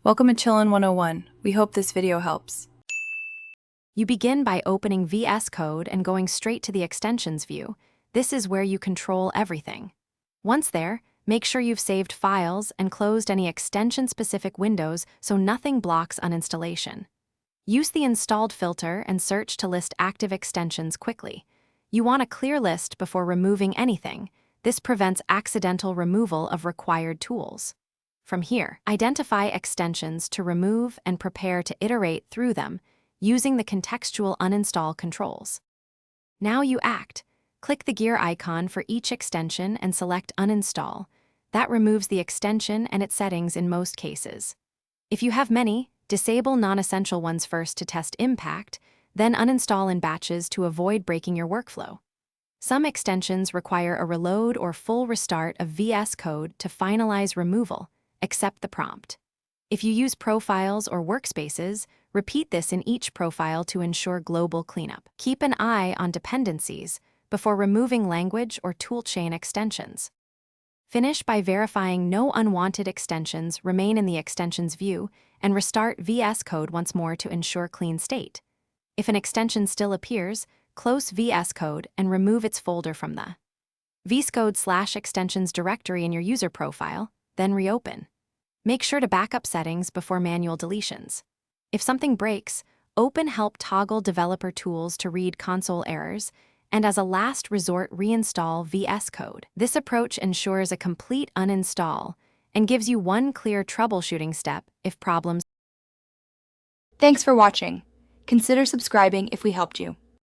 Welcome to Chillin' 101. We hope this video helps. You begin by opening VS Code and going straight to the extensions view. This is where you control everything. Once there, make sure you've saved files and closed any extension-specific windows so nothing blocks uninstallation. Use the installed filter and search to list active extensions quickly. You want a clear list before removing anything. This prevents accidental removal of required tools. From here, identify extensions to remove and prepare to iterate through them using the contextual uninstall controls. Now you act. Click the gear icon for each extension and select Uninstall. That removes the extension and its settings in most cases. If you have many, disable non-essential ones first to test impact, then uninstall in batches to avoid breaking your workflow. Some extensions require a reload or full restart of VS Code to finalize removal. Accept the prompt. If you use profiles or workspaces, repeat this in each profile to ensure global cleanup. Keep an eye on dependencies before removing language or toolchain extensions. Finish by verifying no unwanted extensions remain in the extensions view and restart VS Code once more to ensure clean state. If an extension still appears, close VS Code and remove its folder from the Vscode/extensions directory in your user profile, then reopen. Make sure to backup settings before manual deletions. If something breaks, open Help toggle developer tools to read console errors, and as a last resort reinstall VS Code. This approach ensures a complete uninstall and gives you one clear troubleshooting step if problems. Thanks for watching. Consider subscribing if we helped you.